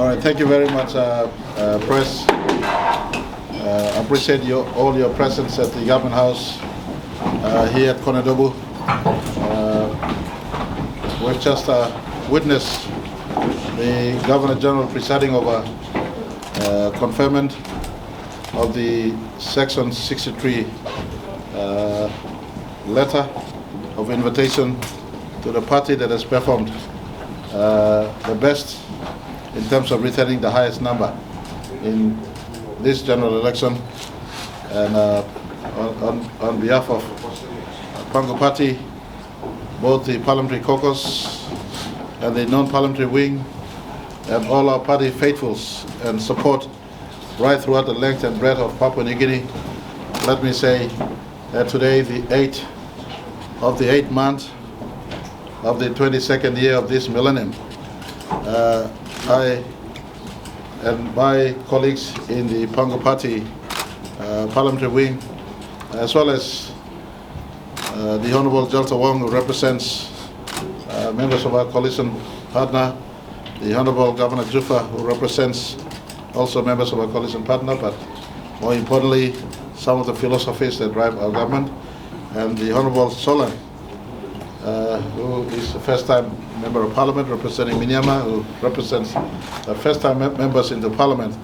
All right, thank you very much, Press. Appreciate all your presence at the Government House here at Konedobu. We've just witnessed the Governor-General presiding over conferment of the Section 63 letter of invitation to the party that has performed the best in terms of returning the highest number in this general election. And on behalf of Pangu Pati, both the parliamentary caucus and the non-parliamentary wing, and all our party faithfuls and support right throughout the length and breadth of Papua New Guinea, let me say that today, the 8th of the 8th month of the 22nd year of this millennium, I and my colleagues in the Pangu Pati parliamentary wing, as well as the Honorable Jelta Wong, who represents members of our coalition partner, the Honorable Governor Juffa, who represents also members of our coalition partner, but more importantly, some of the philosophies that drive our government, and the Honorable Solen, who is a first-time member of Parliament representing Menyamya, who represents the first-time members in the Parliament,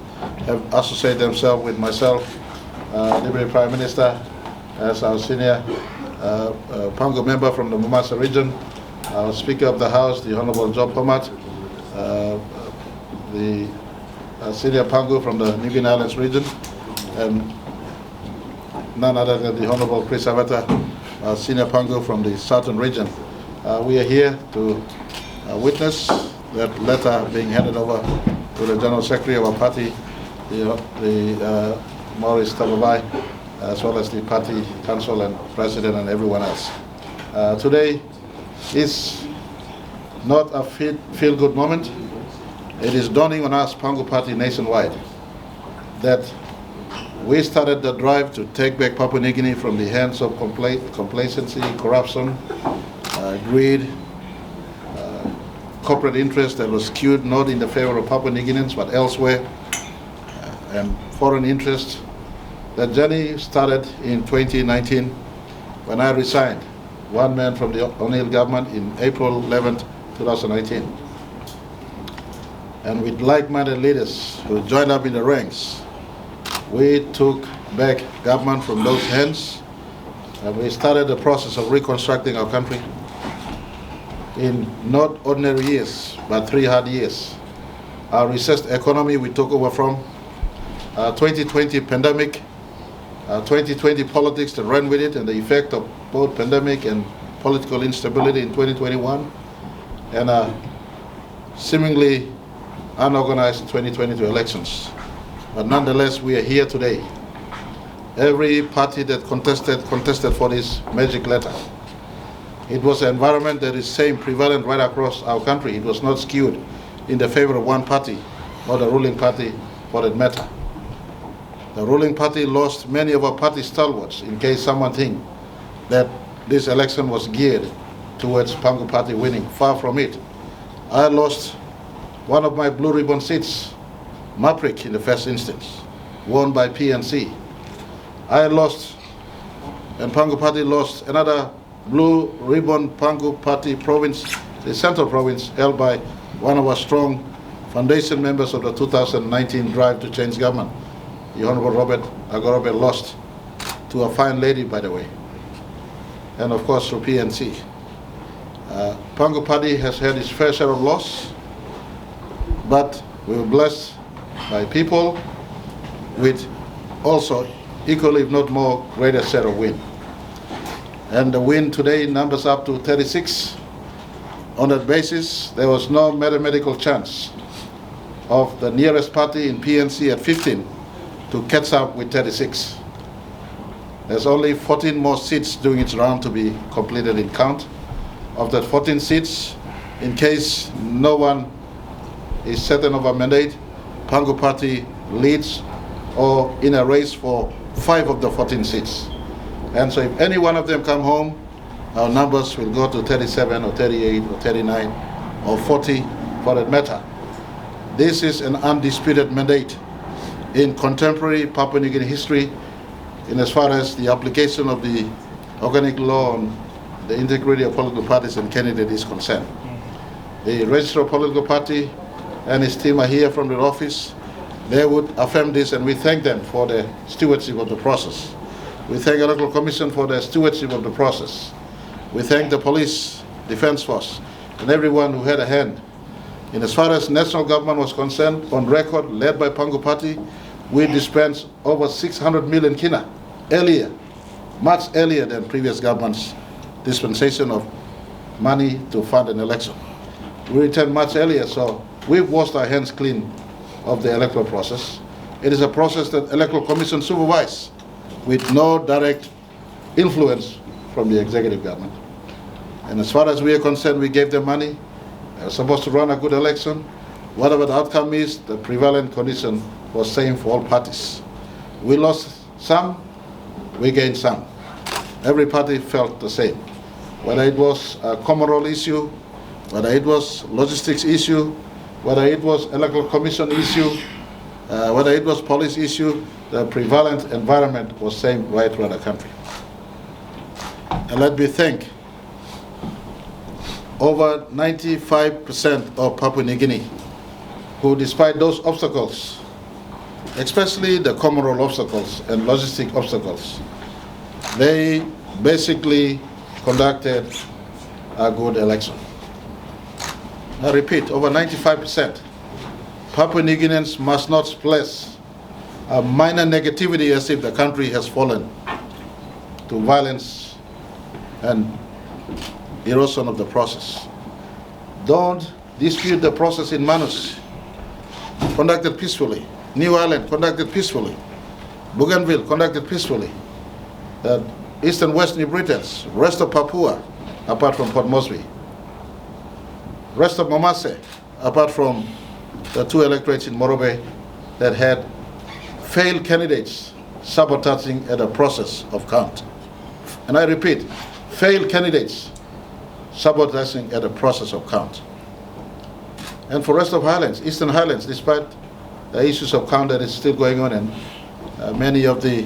have associated themselves with myself, Deputy Prime Minister, as our senior Pangu member from the Momentous region, our Speaker of the House, the Honorable Pomat, the senior Pangu from the New Guinea Islands region, and none other than the Honorable Haiveta, senior Pangu from the Southern region. We are here to witness that letter being handed over to the General Secretary of our party, the Maurice Tovebae, as well as the party council and president and everyone else. Today is not a feel-good moment. It is dawning on us, Pangu Pati nationwide, that we started the drive to take back Papua New Guinea from the hands of complacency, corruption, greed, corporate interest that was skewed not in the favor of Papua New Guineans but elsewhere, and foreign interest. That journey started in 2019 when I resigned, one man from the O'Neill government, in April 11th, 2019. And with like-minded leaders who joined up in the ranks, we took back government from those hands, and we started the process of reconstructing our country in not ordinary years, but 3 hard years. Our recessed economy we took over from, 2020 pandemic, 2020 politics that ran with it, and the effect of both pandemic and political instability in 2021, and seemingly unorganized 2022 elections. But nonetheless, we are here today. Every party that contested for this magic letter. It was an environment that is same prevalent right across our country. It was not skewed in the favor of one party or the ruling party for that matter. The ruling party lost many of our party stalwarts, in case someone thinks that this election was geared towards Pangu Party winning. Far from it. I lost one of my blue ribbon seats, Marape in the first instance, won by PNC. I lost, and Pangu Party lost, another blue ribbon Pangu Party province, the central province, held by one of our strong foundation members of the 2019 drive to change government. The Honorable Robert Erigere lost to a fine lady, by the way, and of course through PNC. Pangu Pati has had its fair share of loss, but we were blessed by people with also equally, if not more, greater share of win. And the win today numbers up to 36. On that basis, there was no mathematical chance of the nearest party in PNC at 15 to catch up with 36. There's only 14 more seats doing its round to be completed in count. Of that 14 seats, in case no one is certain of a mandate, Pangu Pati leads or in a race for 5 of the 14 seats. And so if any one of them come home, our numbers will go to 37 or 38 or 39 or 40 for that matter. This is an undisputed mandate in contemporary Papua New Guinea history in as far as the application of the organic law on the integrity of political parties and candidates is concerned. The Registrar of Political Party and his team are here from their office. They would affirm this, and we thank them for their stewardship of the process. We thank the Electoral Commission for their stewardship of the process. We thank the police, defense force, and everyone who had a hand. In as far as national government was concerned, on record, led by Pangu Pati, we dispensed over 600 million kina earlier, much earlier than previous government's dispensation of money to fund an election. We returned much earlier, so we've washed our hands clean of the electoral process. It is a process that Electoral Commission supervises with no direct influence from the executive government. And as far as we are concerned, we gave them money. They were supposed to run a good election. Whatever the outcome is, the prevalent condition was same for all parties. We lost some, we gained some. Every party felt the same. Whether it was a common role issue, whether it was logistics issue, whether it was electoral commission issue, whether it was police issue, the prevalent environment was same right throughout the country. And let me thank over 95% of Papua New Guinea who, despite those obstacles, especially the common role obstacles and logistic obstacles, they basically conducted a good election. I repeat, over 95%. Papua New Guineans must not place a minor negativity as if the country has fallen to violence and erosion of the process. Don't dispute the process in Manus, conducted peacefully. New Island, conducted peacefully. Bougainville, conducted peacefully. The East and West New Britons, rest of Papua, apart from Port Moresby. Rest of Mamase, apart from the two electorates in Marape that had failed candidates sabotaging at a process of count. And I repeat, failed candidates sabotaging at a process of count. And for rest of Highlands, Eastern Highlands, despite the issues of count that is still going on and many of the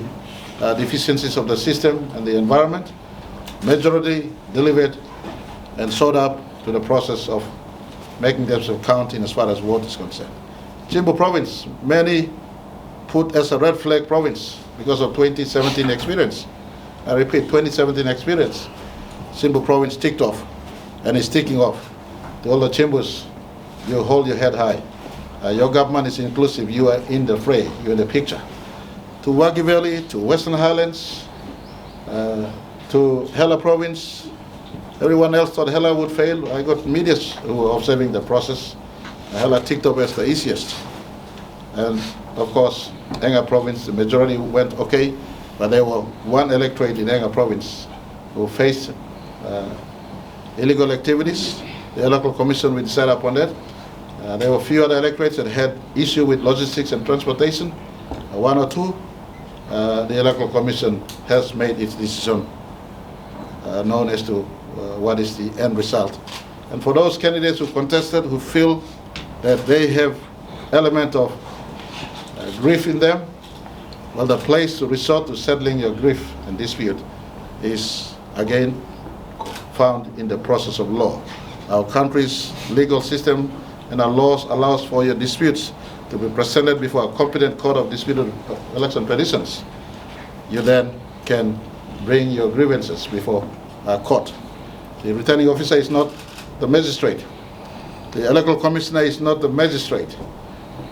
deficiencies of the system and the environment, majority delivered and showed up to the process of making themselves count in as far as vote is concerned. Chimbu province, many put as a red flag province because of 2017 experience. I repeat, 2017 experience. Chimbu province ticked off and is ticking off. To all the Chimbus, you hold your head high. Your government is inclusive. You are in the fray. You're in the picture. To Wagi Valley, to Western Highlands, to Hela province. Everyone else thought Hela would fail. I got media who were observing the process. Hela ticked off as the easiest. And of course, Enga province, the majority went okay, but there were one electorate in Enga province who faced illegal activities. The electoral commission will decide upon that. There were a few other electorates that had issue with logistics and transportation, one or two. The electoral commission has made its decision known as to what is the end result. And for those candidates who contested, who feel that they have element of grief in them, well, the place to resort to settling your grief and dispute is again found in the process of law. Our country's legal system and our laws allows for your disputes to be presented before a competent court of disputed election petitions. You then can bring your grievances before a court. The returning officer is not the magistrate. The electoral commissioner is not the magistrate.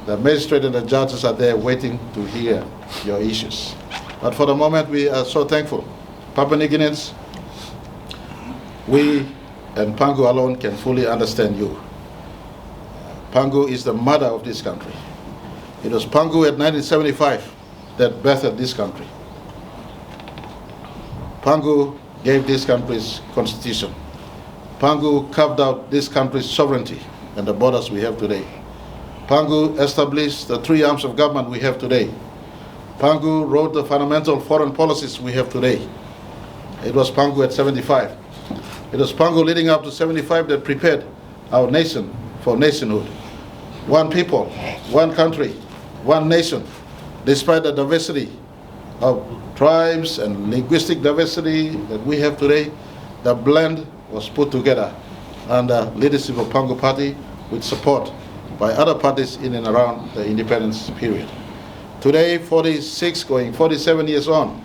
The magistrate and the judges are there waiting to hear your issues. But for the moment, we are so thankful. Papua New Guineans, we and Pangu alone can fully understand you. Pangu is the mother of this country. It was Pangu at 1975 that birthed this country. Pangu gave this country's constitution. Pangu carved out this country's sovereignty and the borders we have today. Pangu established the three arms of government we have today. Pangu wrote the fundamental foreign policies we have today. It was Pangu at 75. It was Pangu leading up to 75 that prepared our nation for nationhood. one people, one country, one nation, despite the diversity of tribes and linguistic diversity that we have today. The blend was put together under leadership of Pangu Pati with support by other parties in and around the independence period. Today, 46 going 47 years on,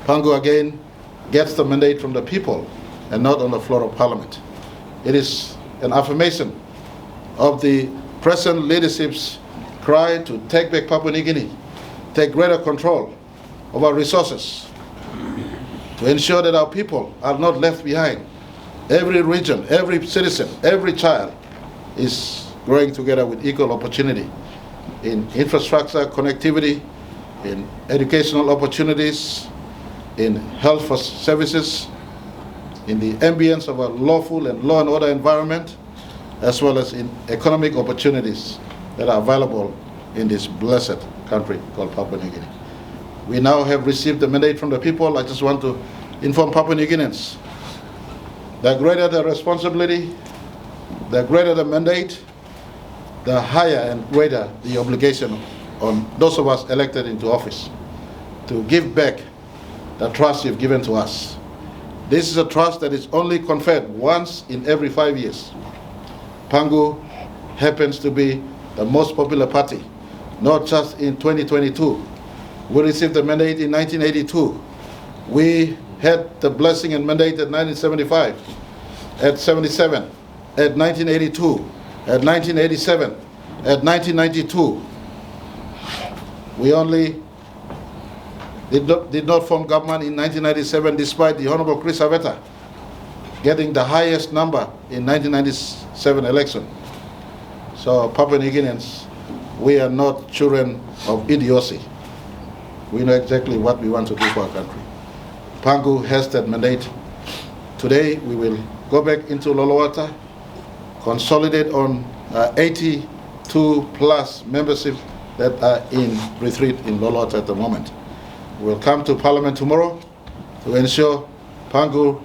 Pangu again gets the mandate from the people and not on the floor of parliament. It is an affirmation of the present leadership's cry to take back Papua New Guinea, take greater control of our resources, to ensure that our people are not left behind. Every region, every citizen, every child is growing together with equal opportunity in infrastructure, connectivity, in educational opportunities, in health services, in the ambience of a lawful and law and order environment, as well as in economic opportunities that are available in this blessed country called Papua New Guinea. We now have received the mandate from the people. I just want to inform Papua New Guineans, the greater the responsibility, the greater the mandate, the higher and greater the obligation on those of us elected into office to give back the trust you've given to us. This is a trust that is only conferred once in every 5 years. Pangu happens to be the most popular party, not just in 2022. We received the mandate in 1982. We had the blessing and mandate at 1975, at 77, at 1982, at 1987, at 1992. We only did not form government in 1997 despite the Honorable Chris Haiveta getting the highest number in 1997 election. So Papua New Guineans, we are not children of idiocy. We know exactly what we want to do for our country. Pangu has that mandate. Today we will go back into Lolowata, consolidate on 82 plus membership that are in retreat in Lolowata at the moment. We'll come to Parliament tomorrow to ensure Pangu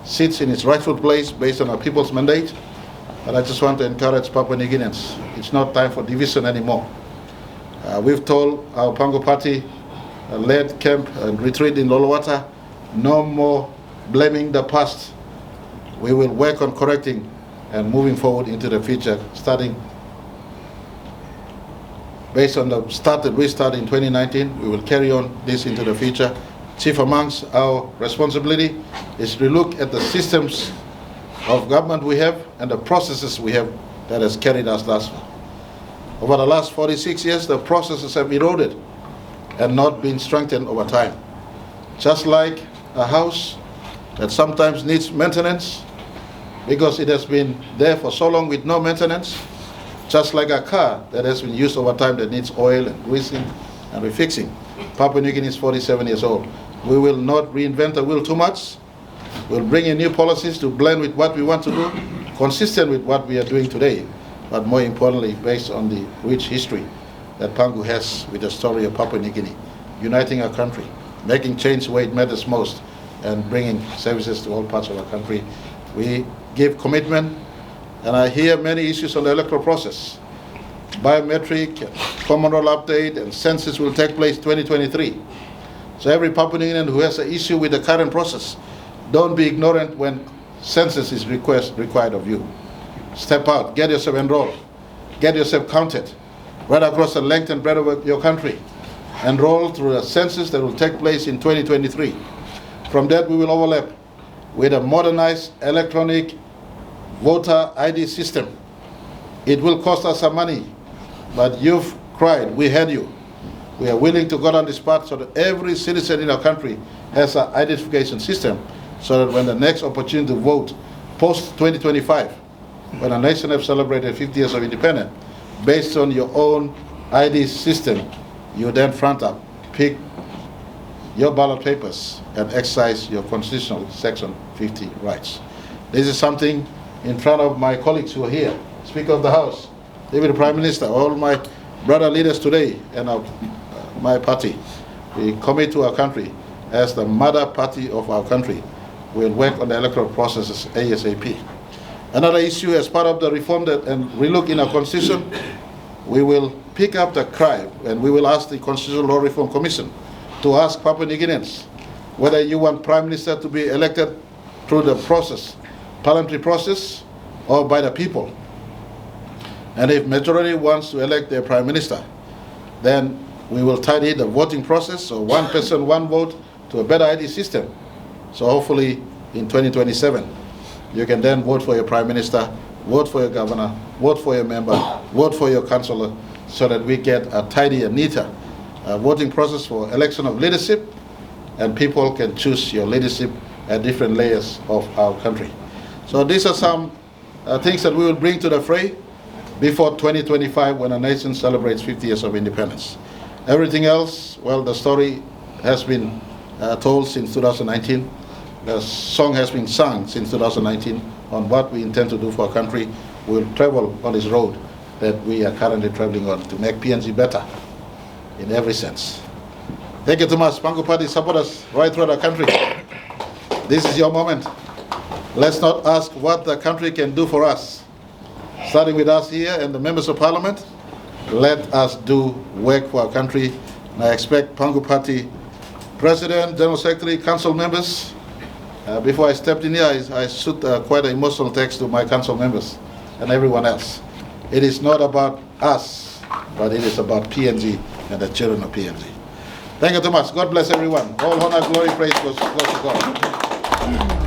sits in its rightful place based on our people's mandate. But I just want to encourage Papua New Guineans, it's not time for division anymore. We've told our Pangu Party led camp and retreat in Lolowata, no more blaming the past. We will work on correcting and moving forward into the future, starting based on the start that we started in 2019, we will carry on this into the future. Chief amongst our responsibility is to look at the systems of government we have and the processes we have that has carried us thus far. Over the last 46 years, the processes have eroded and not been strengthened over time. Just like a house that sometimes needs maintenance because it has been there for so long with no maintenance, just like a car that has been used over time that needs oil and greasing and refixing. Papua New Guinea is 47 years old. We will not reinvent the wheel too much. We'll bring in new policies to blend with what we want to do, consistent with what we are doing today, but more importantly, based on the rich history that Pangu has with the story of Papua New Guinea, uniting our country, making change where it matters most, and bringing services to all parts of our country. We give commitment. And I hear many issues on the electoral process. Biometric, common roll update, and census will take place 2023. So every Papua New Guinean who has an issue with the current process, don't be ignorant when census is required of you. Step out, get yourself enrolled, get yourself counted, right across the length and breadth of your country. Enroll through a census that will take place in 2023. From that, we will overlap with a modernized electronic voter ID system. It will cost us some money, but you've cried, we heard you. We are willing to go on this path so that every citizen in our country has an identification system so that when the next opportunity to vote post-2025, when our nation has celebrated 50 years of independence, based on your own ID system, you then front up, pick your ballot papers and exercise your constitutional Section 50 rights. This is something in front of my colleagues who are here, Speaker of the House, Deputy Prime Minister, all my brother leaders today, and my party. We commit to our country as the mother party of our country. We'll work on the electoral processes ASAP. Another issue as part of the reform and relook in our constitution we will pick up the cry and we will ask the Constitutional Law Reform Commission to ask Papua New Guineans whether you want Prime Minister to be elected through the process, parliamentary process, or by the people. And if majority wants to elect their Prime Minister, then we will tidy the voting process, so one person, one vote, to a better ID system. So hopefully in 2027, you can then vote for your Prime Minister, vote for your governor, vote for your member, vote for your councillor, so that we get a tidy and neater voting process for election of leadership, and people can choose your leadership at different layers of our country. So these are some things that we will bring to the fray before 2025, when our nation celebrates 50 years of independence. Everything else, well, the story has been told since 2019. The song has been sung since 2019 on what we intend to do for our country. We'll travel on this road that we are currently traveling on to make PNG better in every sense. Thank you too much. Pangu Pati supporters right throughout the country. This is your moment. Let's not ask what the country can do for us. Starting with us here and the members of parliament, let us do work for our country. And I expect Pangu Pati President, General Secretary, council members. Before I stepped in here, I shoot quite an emotional text to my council members and everyone else. It is not about us, but it is about PNG and the children of PNG. Thank you so much. God bless everyone. All honor, glory, praise goes to God.